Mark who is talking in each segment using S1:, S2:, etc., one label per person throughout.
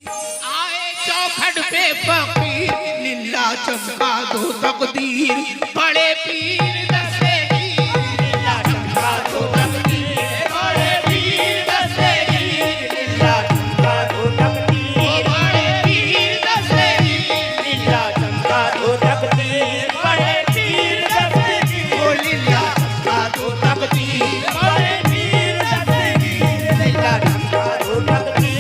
S1: आए चौखट पे फकीर लीला चमका दो तकदीर बड़े पीर दस्तगीर लीला चमका दो तकदीर बड़े पीर दस्तगीर लीला चमका दो तकदीर बड़े पीर दस्तगीर लीला चमका दो तकदीर बड़े पीर दस्तगीर ओ लीला चमका दो तकदीर बड़े पीर दस्तगीर लीला चमका दो तकदीर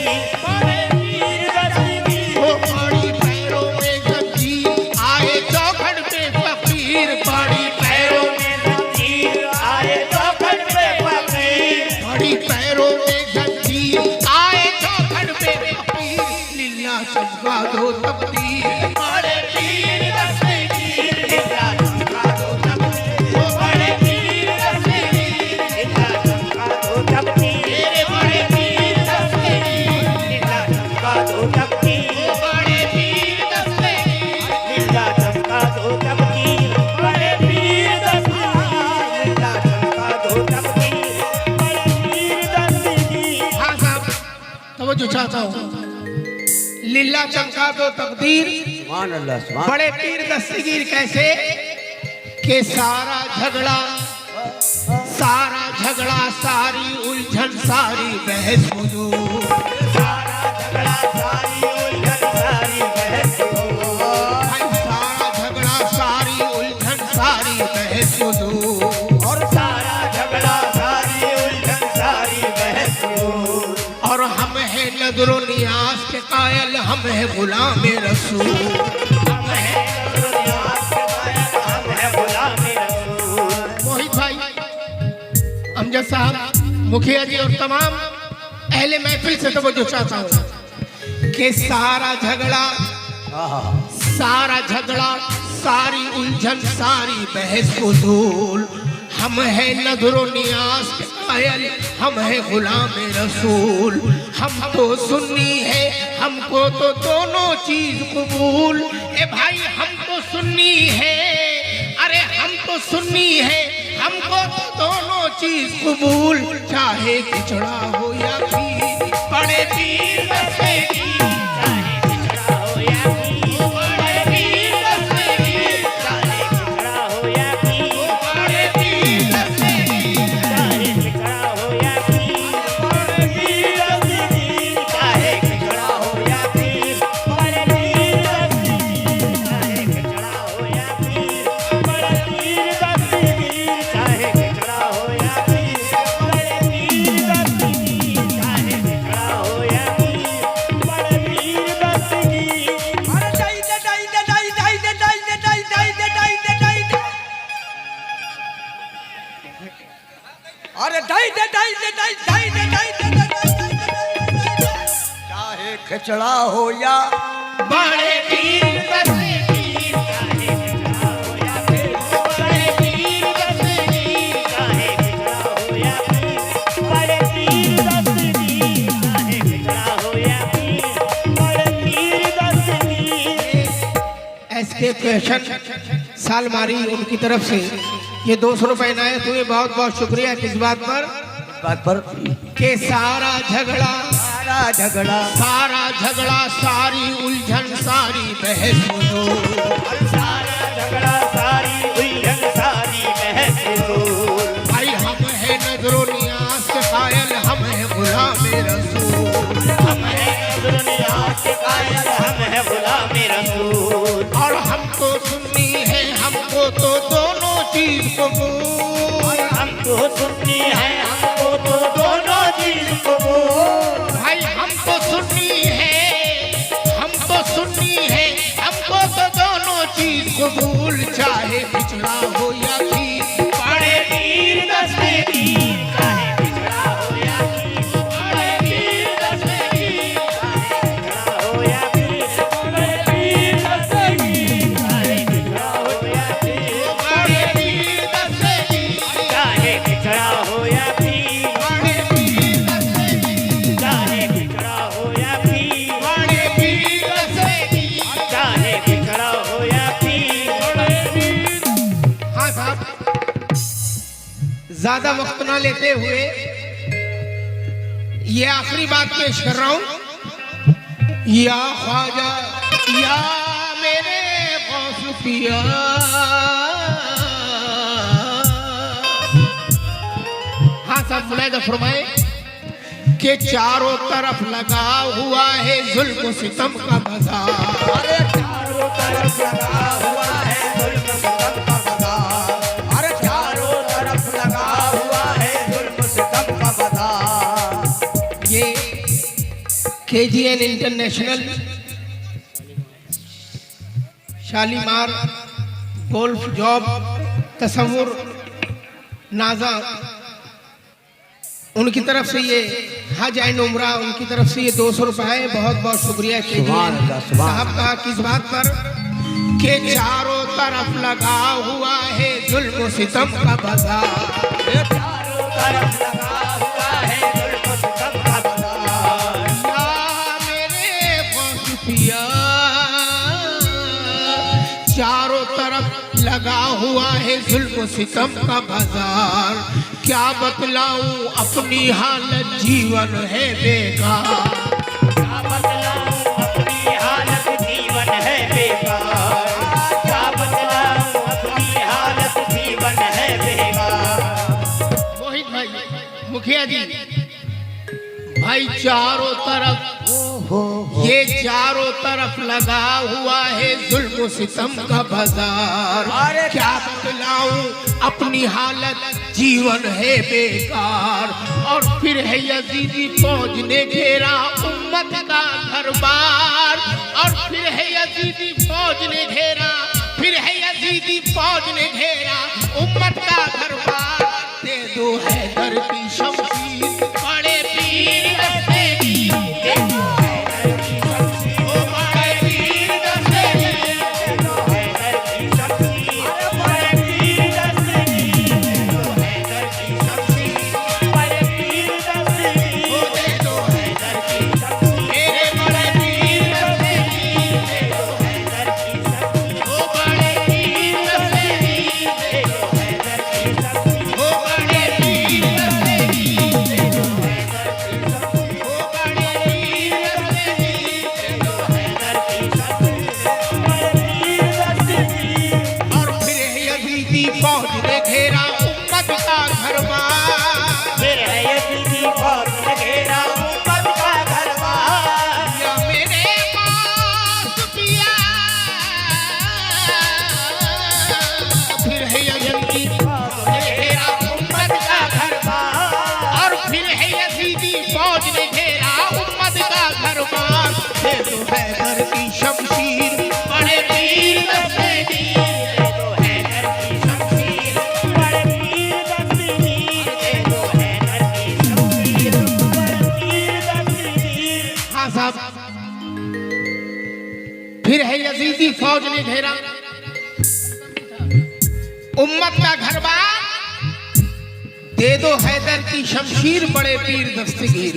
S1: चमका दो तकदीर बड़े पीर दस्तगीर लीला चमका दो तकदीर बड़े पीर दस्तगीर लीला चमका दो तकदीर बड़े पीर दस्तगीर लीला चमका दो तकदीर बड़े पीर दस्तगीर लीला चमका दो तकदीर बड़े पीर दस्तगीर लीला चमका दो तकदीर बड़े पीर दस्तगीर। हाँ साहब तवज्जो चाहता हूँ। लीला चमका दो तकदीर बड़े पीर दस्तगीर कैसे के सारा झगड़ा सारी उलझन सारी बहस हुजूर सारा झगड़ा सारी उलझन सारी बहस सारा झगड़ा सारी उलझन सारी बहस हुजूर और सारा झगड़ा सारी उलझन सारी बहस और हम है नजरो नियाज के कायल हम है गुलाम रसूल हम है नजरो नियाज के कायल हम है गुलाम रसूल। मोहित भाई अमजद साहब मुखिया जी और तमाम अहले महफिल से तवज्जो चाहता हूँ कि सारा झगड़ा सारी उलझन सारी बहस फजूल हम है नजरो नियाज के कायल हम है गुलाम रसूल हमको सुन्नी है हमको तो दोनों चीज कबूल ए भाई हमको सुन्नी है अरे हम तो सुन्नी है हमको तो दोनों चीज कबूल चाहे खिचड़ा हो या खीर बड़े पीर दस्तगीर चाहे खिचड़ा हो या खीर बड़े पीर दस्तगीर चाहे खिचड़ा हो या खीर बड़े पीर दस्तगीर चाहे खिचड़ा हो या खीर बड़े पीर दस्तगीर चाहे खिचड़ा हो या खीर बड़े पीर दस्तगीर चाहे खिचड़ा हो या खीर बड़े पीर दस्तगीर चाहे खिचड़ा हो या खीर बड़े पीर दस्तगीर चाहे खिचड़ा हो या खीर बड़े पीर दस्तगीर। अरे डाई दे डाई दे डाई डाई दे डाई दे डाई डाई दे डाई दे डाई दे अरे डाई दे डाई दे डाई डाई दे डाई दे चाहे खिचड़ा हो या बड़े पीर दस्तगीर चाहे खिचड़ा हो या खीर बड़े पीर दस्तगीर चाहे खिचड़ा हो या खीर बड़े पीर दस्तगीर चाहे खिचड़ा हो या खीर बड़े पीर दस्तगीर। एसके फैशन सालमारी उनकी तरफ से ये 200 रुपए इनायत हुए बहुत बहुत शुक्रिया। किस बात पर के सारा झगड़ा सारी उलझन सारी बहस सारा झगड़ा सारी उलझन सारी बहस भाई हम है नजरो नियाज के कायल हम है गुलाम रसूल हम है नजरो नियाज के कायल हम है गुलाम रसूल और हमको सुन्नी है हमको तो दोनों चीज कबूल हमको सुन्नी है हमको तो दोनों चीज कबूल भाई हमको सुन्नी है हमको तो दोनों चीज कबूल चाहे पिछड़ा हो या खीर बड़े पीर दस्तगीर चाहे पिछड़ा हो या खीर बड़े पीर दस्तगीर चाहे पिछड़ा हो या खीर बड़े पीर दस्तगीर चाहे पिछड़ा हो या खीर बड़े पीर दस्तगीर चाहे पिछड़ा हो या खीर बड़े पीर दस्तगीर चाहे पिछड़ा हो या खीर बड़े पीर दस्तगीर चाहे पिछड़ा हो या खीर बड़े पीर। हाँ साहब ज्यादा वक्त ना लेते हुए ये आखिरी बात पेश कर रहा हूं या ख्वाजा या मेरे गौस पिया, हाँ साहब मुलाहिजा फरमाए कि चारों तरफ लगा हुआ है जुल्म सितम का बाजार।
S2: अरे चारों तरफ लगा हुआ है जुल्म सितम का बाजार। अरे चारों तरफ लगा हुआ है जुल्म सितम का बाजार।
S1: ये KGN इंटरनेशनल शालीमार गोल्फ जॉब तसव्वुर नाजा उनकी तरफ से ये हज एंड उम्रा उनकी तरफ से ये 200 रुपए, बहुत बहुत शुक्रिया साहब का किस बात पर कि चारों तरफ लगा हुआ है जुल्म सितम का बाजार।
S2: चारों तरफ लगा हुआ है जुल्म सितम का बाजार।
S1: या मेरे गौस पिया, चारों तरफ लगा हुआ है जुल्म सितम का बाजार। क्या बतलाऊं अपनी हालत जीवन है बेकार।
S2: क्या बतलाऊं अपनी हालत जीवन है बेकार। क्या बतलाऊं अपनी हालत जीवन है बेकार।
S1: मोहित भाई मुखिया जी भाई, चारों तरफ ये चारों तरफ लगा हुआ है जुल्म सितम का बाजार। क्या बतलाऊं अपनी हालत जीवन है बेकार। और फिर है यजीदी फौज ने घेरा उम्मत का घरबार। और फिर है यजीदी फौज ने घेरा, फिर है यजीदी फौज ने घेरा उम्मत का घरबार। दे दो हैदर की शमशीर बड़े पीर दस्तेगी, दे दो हैदर की शमशीर ओ बड़े पीर दस्तेगी,
S2: दे दो हैदर की शमशीर बड़े पीर दस्तेगी, दे दो हैदर की शमशीर बड़े पीर दस्तेगी,
S1: ओ दे दो हैदर की
S2: शमशीर
S1: मेरे बड़े पीर दस्तेगी,
S2: दे दो हैदर की शमशीर
S1: ओ बड़े पीर दस्तेगी,
S2: दे दो हैदर की शमशीर
S1: ओ बड़े पीर दस्तेगी,
S2: दे दो हैदर की शमशीर
S1: ओ बड़े पीर दस्तेगी।
S2: दे दो हैदर की शमशीर बड़े पीर दस्तेगी।
S1: और फिर है यजीदी फौज ने घेरा उम्मत का घरबार।
S2: फिर है यजीदी फौज ने घेरा उम्मत का घरबार।
S1: या मेरे गौस पिया, फिर है यजीदी फौज ने घेरा उम्मत का घरबार। और फिर है यजीदी फौज ने घेरा उम्मत का घरबार। दे दो हैदर की शमशीर बड़े पीर दस्तेगी,
S2: दे दो हैदर की शमशीर बड़े पीर दस्तेगी, दे दो हैदर की शमशीर बड़े पीर दस्तेगी।
S1: हाँ साहब, फिर है यजीदी फौज ने घेरा उम्मत का घरबार। दे दो हैदर की शमशीर बड़े पीर दस्तगीर।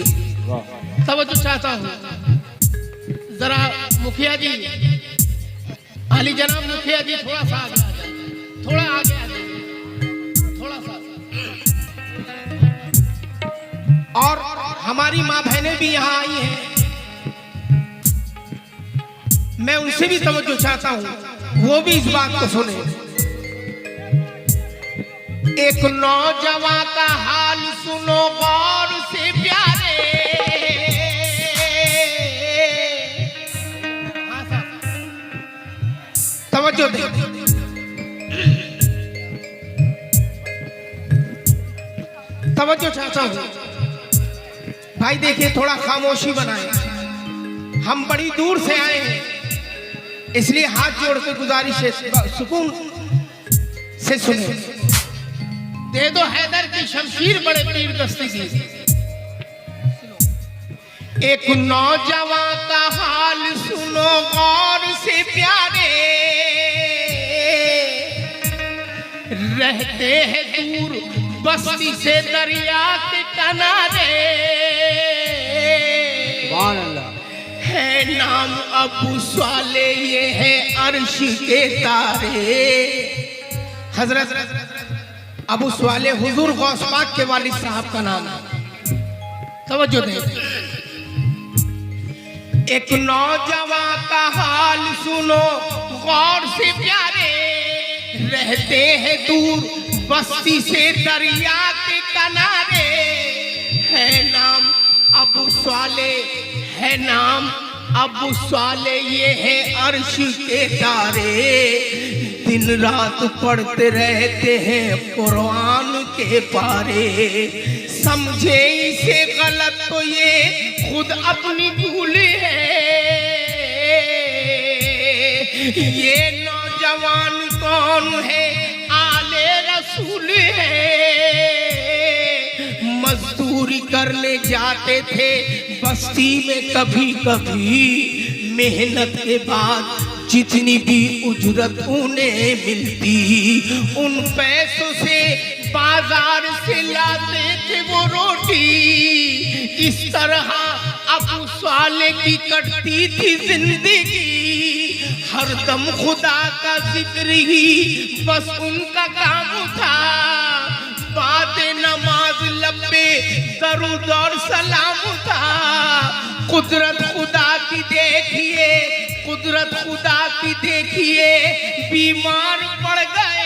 S1: तवज्जो चाहता हूँ जरा मुखिया जी, आली जनाब मुखिया जी थोड़ा सा आगे आ जाए, थोड़ा आगे आ जाए, थोड़ा सा। और हमारी माँ बहनें भी यहाँ आई हैं, मैं उनसे भी तवज्जो चाहता हूँ, वो भी इस बात को सुने। एक नौजवान का हाल सुनो गौर से प्यारे। हाँ साहब, तवज्जो दे। तवज्जो चाहता हूँ भाई, देखिए थोड़ा खामोशी बनाए, हम बड़ी दूर से आए हैं, इसलिए हाथ जोड़ के गुजारिश है सुकून से सुने। दे दो हैदर की शमशीर बड़े पीर दस्तगीर। एक नौजवान का हाल सुनो गौर से प्यारे। रहते हैं दूर बस्ती से दरिया के किनारे। है नाम अबू स्वाले, ये है अर्श के तारे। हजरत अबू स्वाले हुजूर गौस पाक के वालिद साहब का नाम है। तवज्जो दें। एक नौजवान का हाल सुनो गौर से प्यारे, रहते हैं दूर बस्ती से दरिया के किनारे, है नाम अबू स्वाले, है नाम अबू स्वाले, ये है अर्श के तारे, दिन रात पढ़ते रहते हैं कुरान के पारे, समझे इसे गलत तो ये खुद अपनी भूल है, ये नौजवान कौन है, आले रसूल है, मजदूरी करने जाते थे बस्ती में कभी कभी, मेहनत के बाद जितनी भी उजरत उन्हें मिलती, उन पैसों से बाजार से लाते थे वो रोटी, इस तरह अबू स्वाले की कटती थी जिंदगी, हरदम खुदा का जिक्र ही बस उनका काम था, बातें नमाज लब्बे दरूद और सलाम था, कुदरत खुदा की देखिए, कुदरत खुदा की देखिए, बीमार पड़ गए,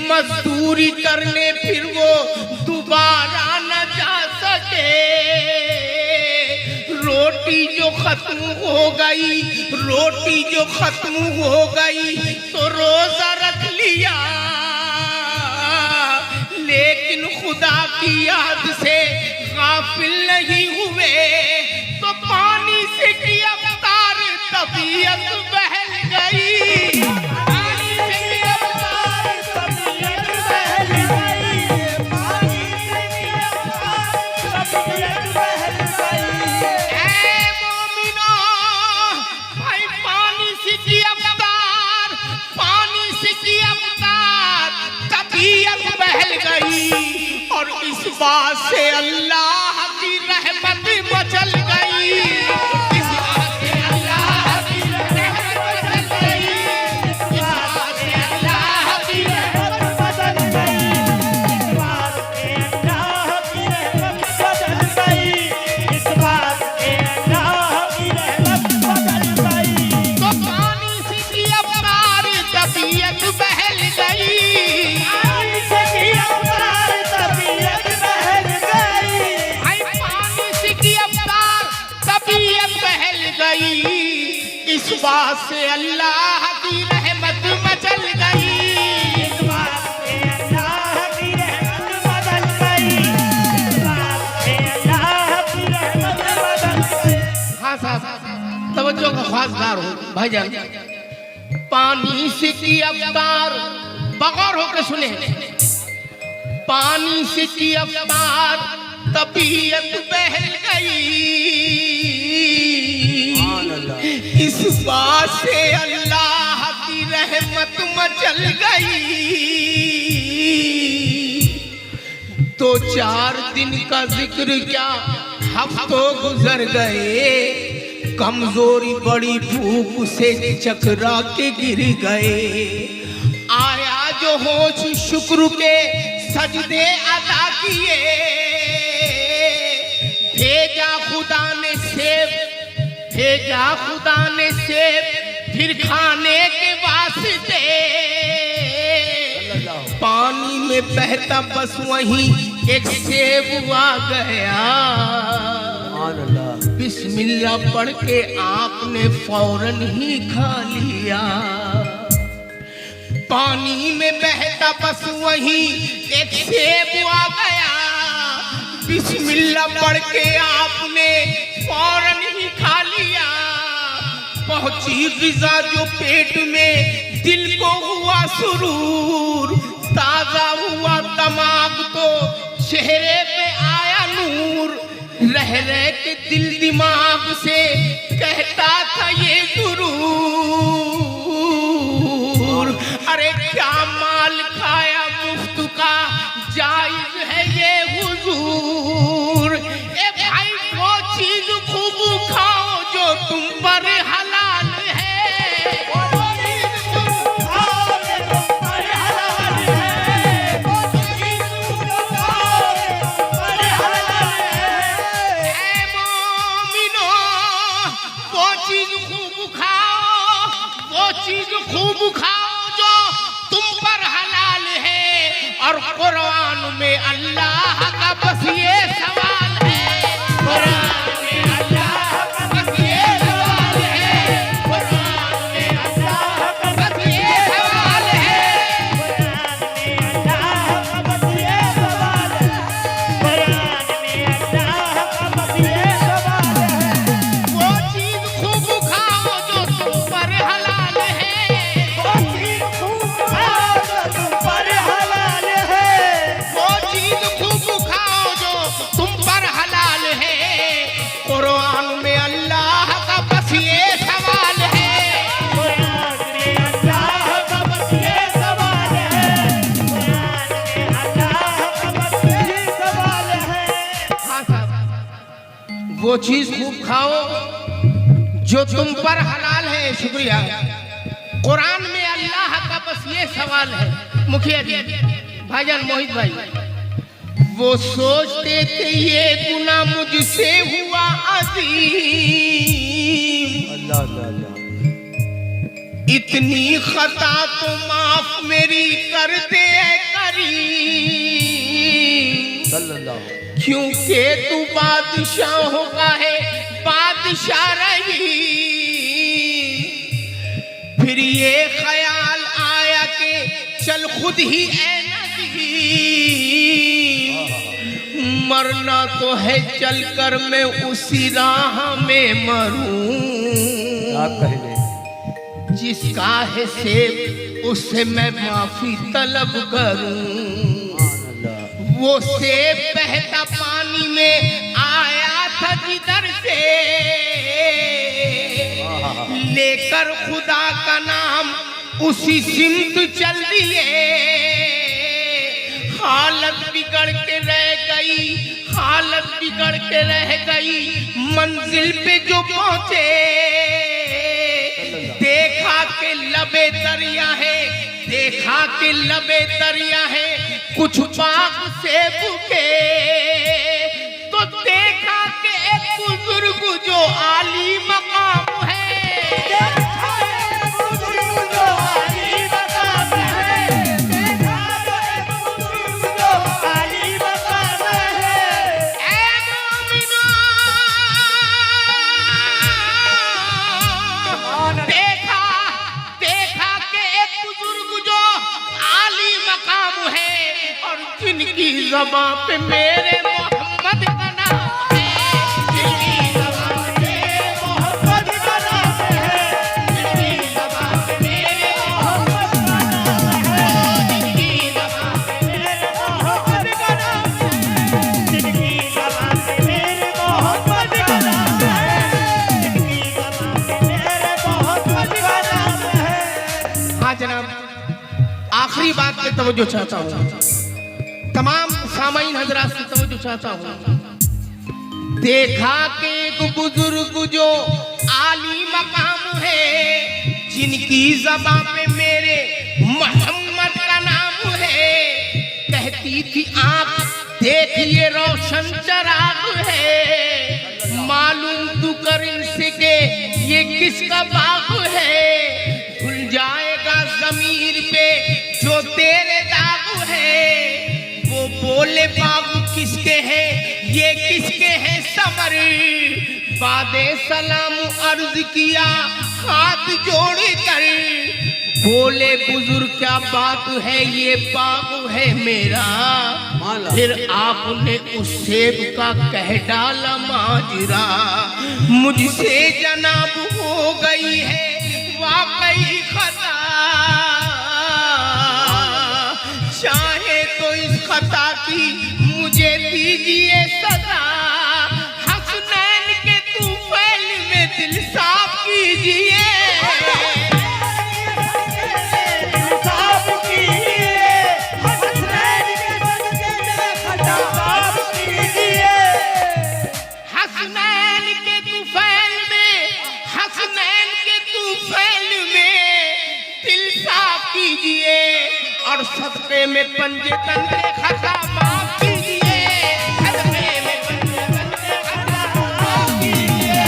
S1: मजदूरी करने फिर वो दोबारा न जा सके, रोटी जो खत्म हो गई, रोटी जो खत्म हो गई तो रोजा रख लिया, लेकिन खुदा की याद से गाफिल नहीं हुए, तो पानी से किया अवतार तबीयत बहल गई, पानी से किया अवतार तबीयत बहल गई, पानी से किया अवतार तबीयत बहल गई, ऐ मोमिनो भाई पानी से किया अवतार, पानी से किया अवतार तबीयत बहल गई, और इस बात से अल्लाह की रहमत बचल गई, इस बात से अल्लाह की रहमत बचल गई, इस बात से अल्लाह की रहमत बचल गई, इस बात से अल्लाह की रहमत बचल गई, इस बात से अल्लाह की रहमत बचल गई, तो पानी से किया अवतार तबीयत बहल गई, पानी से किया अवतार तबीयत बहल गई, भाई पानी से किया अवतार तबीयत बहल गई, इस बात से अल्लाह की रहमत मचल गई, इस बात से अल्लाह की रहमत बदल गई, इस बात से अल्लाह की रहमत बदल गई। हाँ साहब तवज्जो का खासदार हो भाईजान, पानी से किया अवतार, बगौर होकर सुने, पानी से किया अवतार तबीयत बहल गई, इस बात से अल्लाह की रहमत मचल गई, तो 4 दिन का जिक्र क्या हफ्तों गुजर गए, कमजोरी बड़ी भूख से चकरा के गिर गए, आया जो होश शुक्र के सजदे अदा किए, भेजा खुदा ने सेब, भेजा खुदा ने सेब, फिर खाने के वास्ते, पानी में बहता बस वहीं एक सेब आ गया, बिस्मिल्लाह पढ़ के आपने फौरन ही खा लिया, पानी में बहता बस वहीं एक सेब आ गया, बिस्मिल्लाह पढ़ के आपने फौरन ही खा लिया, पहुंची ग़िज़ा जो पेट में, दिल को हुआ सुरूर, ताजा हुआ दिमाग तो चेहरे पे आया नूर, रह रह के दिल दिमाग से कहता था ये गुरूर, अरे क्या माल खाया मुफ्त का, जायज है ये हुजूर, ए भाई वो चीज खूब खाओ जो तुम पर हलाल है, वो चीज तुम खाओ जो तुम पर हलाल है, वो चीज तुम खाओ जो तुम पर हलाल है, वो चीज खूब खाओ, वो चीज खूब खाओ जो तुम पर हलाल है। और कुरान में अल्लाह का बस ये सवाल है, कुरान में अल्लाह का बस ये सवाल है, कुरान में अल्लाह का बस ये सवाल है,
S2: कुरान में अल्लाह का बस ये सवाल है, कुरान में अल्लाह का बस ये सवाल है।
S1: वो चीज खूब खाओ जो तुम पर हलाल है,
S2: वो चीज खूब खाओ जो तुम पर हलाल है,
S1: वो चीज खूब खाओ जो तुम पर हलाल है। कुरान में अल्लाह का बस ये सवाल है,
S2: कुरान में अल्लाह का बस ये सवाल है, कुरान में अल्लाह का बस ये सवाल है।
S1: हाँ साहब, वो चीज खूब खाओ जो तुम पर हलाल है। शुक्रिया। कुरान में अल्लाह का बस ये सवाल है। मुखिया जी, भाईजान मोहित भाई, वो सोचते थे ये गुनाह मुझसे हुआ अजीम,
S2: अल्लाह अल्लाह
S1: इतनी खता तो माफ मेरी कर दे करीम,
S2: सल्लल्लाहु
S1: क्योंकि तू बादशाहों का है बादशाह रही। फिर ये ख्याल आया कि चल खुद ही ऐ नबी, मरना तो है चलकर मैं उसी राह में मरूं,
S2: आप कहले
S1: जिसका है सेब उससे मैं माफी तलब करूं। वो सेब बहता पानी में आया था जिधर से, लेकर खुदा का नाम उसी सिमत चल दिए। हालत बिगड़ के रह गई, हालत बिगड़ के रह गई, मंजिल पे जो पहुंचे देखा के लबे दरिया है, देखा के लबे दरिया है, कुछ बाग से बुके तो देखा के एक बुजुर्ग जो आली मकाम है, जिनकी ज़बां पे मेरे मोहम्मद का नाम है, जिनकी ज़बां पे मेरे मोहम्मद का नाम है, जिनकी ज़बां पे मेरे मोहम्मद का नाम है, जिनकी ज़बां पे मेरे मोहम्मद का नाम है,
S2: जिनकी ज़बान पे मेरे मोहम्मद का नाम है, जिनकी ज़बान पे मेरे मोहम्मद का नाम है।
S1: हाँ जनाब, आखिरी बात पे तवज्जो चाहता हूँ, तमाम सामाईन हजरात से तवज्जो चाहता हूँ। देखा कि एक बुजुर्ग जो आली मकाम है, जिनकी ज़बां पे मेरे मोहम्मद का नाम है, कहती थी आँख देखिए रोशन चराग है, मालूम तू कर इनसे के ये किसका बाग है, धुल जाएगा ज़मीर पे जो तेरे दाग है। वो बोले बाबू किसके हैं ये किसके हैं समर, बादे सलाम अर्ज किया हाथ जोड़ कर, बोले बुजुर्ग क्या बात है ये बाबू है मेरा। फिर आपने उस सेब का कह डाला माजरा, मुझसे जनाब हो गई है वाकई खता, चाहे तो इस खता की मुझे दीजिए सजा, हसनैन के तूफैल में दिल साफ कीजिए,
S2: साफ कीजिए, हसनैन के बदले में खता साफ कीजिए,
S1: हसनैन के तूफैल में, हसनैन के तूफैल में दिल साफ कीजिए, और सदक़े में पंजे तन के खता माफ कीजिए, सदक़े में पंजे तन के खता माफ कीजिए।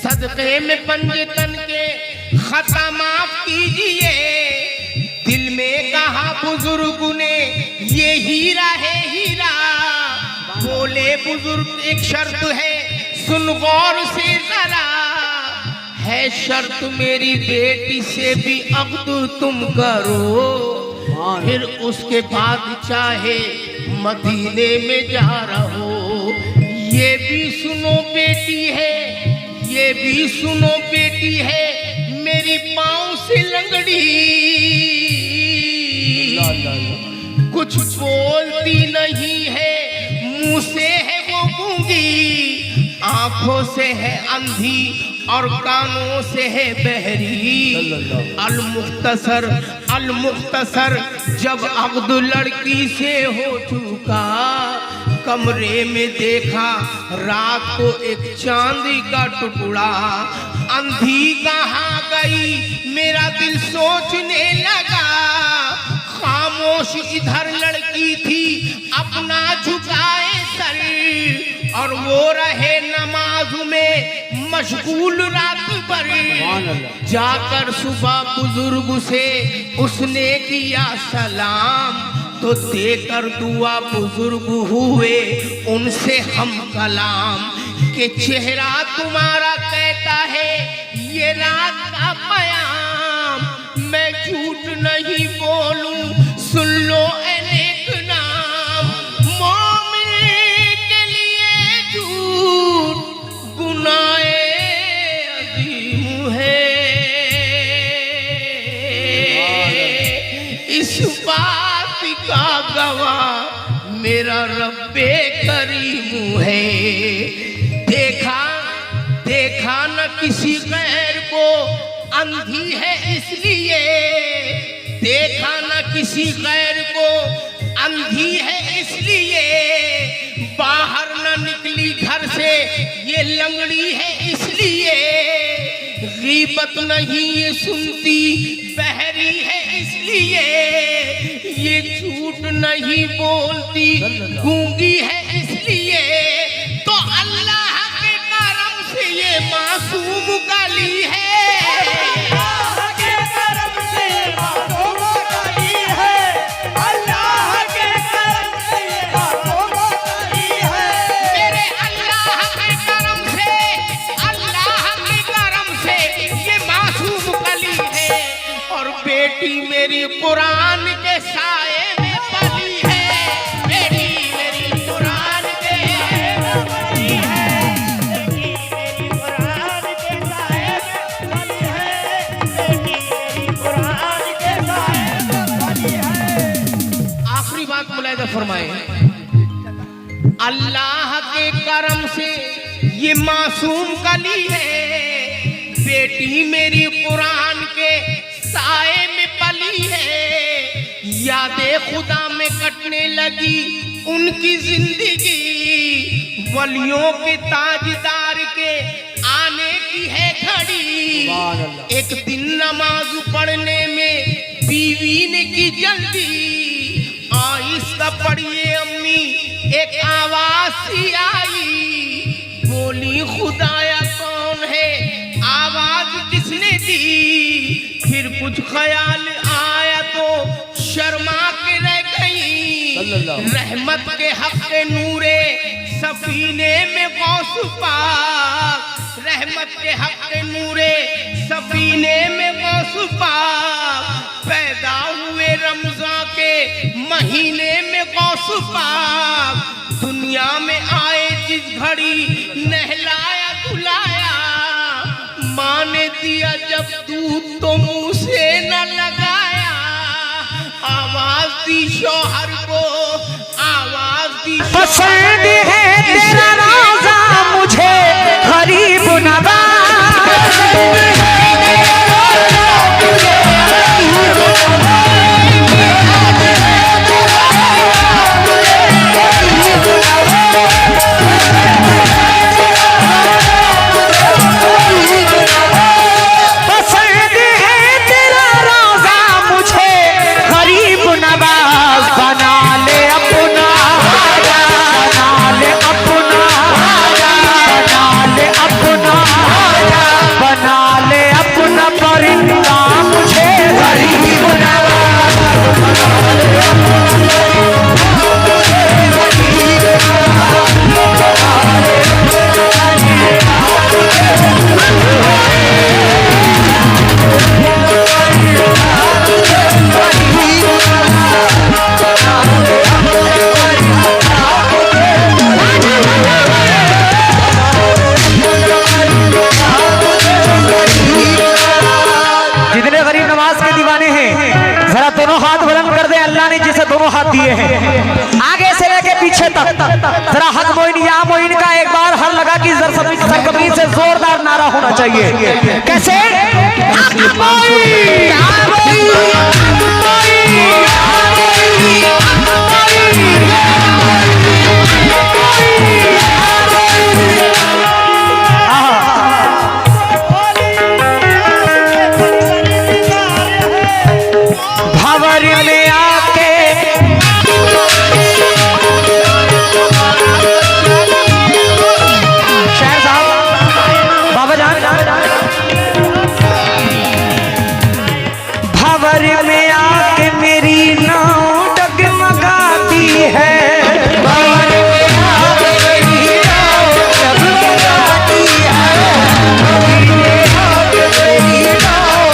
S1: सदक़े में पंजतन के खता माफ कीजिए। दिल में कहा बुजुर्ग ने ये हीरा है हीरा। बोले बुजुर्ग एक शर्त है सुन गौर से जरा। है शर्त मेरी बेटी से भी अक़्द तुम करो। फिर उसके बाद चाहे मदीने में जा रहो। ये भी सुनो बेटी है, ये भी सुनो बेटी है मेरी पाँव से लंगड़ी। कुछ बोलती नहीं है, मुंह से है वो गूंगी। आंखों से है अंधी और कानों से है बहरी। अल-मुख्तसर जब अब्दु लड़की से हो चुका। कमरे में देखा रात को एक चांदी का टुकड़ा। अंधी कहाँ गई मेरा दिल सोचने लगा। खामोश इधर लड़की थी अपना झुकाए सर। और वो रहे नमाज में मशगूल रात भर। जाकर सुबह बुजुर्ग से उसने किया सलाम। तो देकर दुआ बुजुर्ग हुए उनसे हम कलाम। के चेहरा तुम्हारा कहता है ये रात का पयाम। मैं झूठ नहीं बोलूं सुन लो अनेक नाम। मोमिन के लिए झूठ गुनाहे अजीम है। इस बात का गवाह मेरा रब्बे करीम है। देखा न किसी गैर को अंधी है इसलिए। देखा न किसी गैर को अंधी है इसलिए। बाहर न निकली घर से ये लंगड़ी है इसलिए। गीबत नहीं ये सुनती बहरी है इसलिए। ये झूठ नहीं बोलती गूंगी है इसलिए। तो अल्लाह के करम से ये मासूम गली है।
S2: अल्लाह के करम से मासूम गली है। अल्लाह के करम से ये मासूम गली है।
S1: मेरे अल्लाह के करम से ये मासूम गली है। और बेटी मेरी कुरान के साए में पली है। बेटी मेरी कुरान के साए में पली है।
S2: बेटी मेरी कुरान के साए में पली है। बेटी मेरी कुरान के साए में पली है।
S1: आखिरी बात मुलाहिजा फरमाए। अल्लाह के करम से ये मासूम कली है। बेटी मेरी कुरान के साए में पली है। यादें खुदा में कटने लगी उनकी जिंदगी। वलियों के ताजदार के आने की है घड़ी। एक दिन नमाज पढ़ने में बीवी ने की जल्दी। आहिस्ता पढ़िए अम्मी एक आवाज सी आई। बोली खुदाया कौन है आवाज किसने दी। फिर कुछ ख्याल आया तो शर्मा के रह गई। रहमत के हक के नूरे सफीने में गौस पाक। रहमत के हक के नूरे सफीने में गौस पाक। पैदा हुए रमजान के महीने में गौस पाक। दुनिया में आए जिस घड़ी नहलाया धुलाया। माँ ने दिया जब दूध तो मुंह से न लगाया। आवाज दी शौहर को आवाज दी।
S2: पसंद है तेरा रोजा मुझे गरीब नवाज। बना ले
S3: दोनों हाथ दिए हैं आगे से लेके पीछे तक। जरा हक मोइन या मोइन का एक बार हर लगा कि सरकमीज से जोरदार नारा होना चाहिए। कैसे? हक मोइन, या मोइन, भंवर में आके शहर साहब बाबा जान, भंवर में आके मेरी नाव डगमगाती है, भंवर में आके मेरी नाव डगमगाती है, मेरी नाव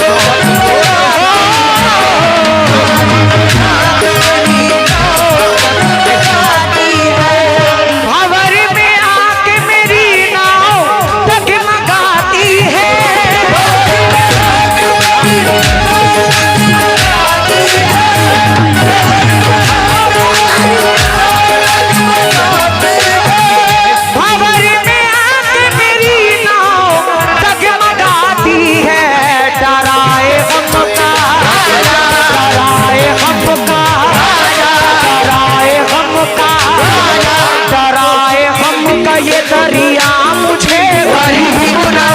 S3: भंवर में आके मेरी नाव डगमगाती है, भंवर में आके मेरी नाव डगमगाती है। डराए हम का, डराए हम का, डराए हम का, डराए हम का ये दरिया मुझे गरीब ना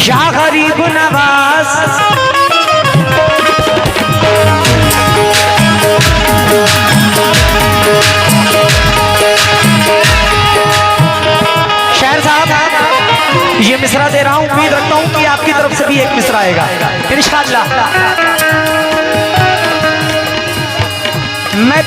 S3: या गरीब नवाज। शहर साहब ये मिसरा दे रहा हूं, उम्मीद रखता हूं कि आपकी तरफ से भी एक मिसरा आएगा इंशाअल्लाह। मैं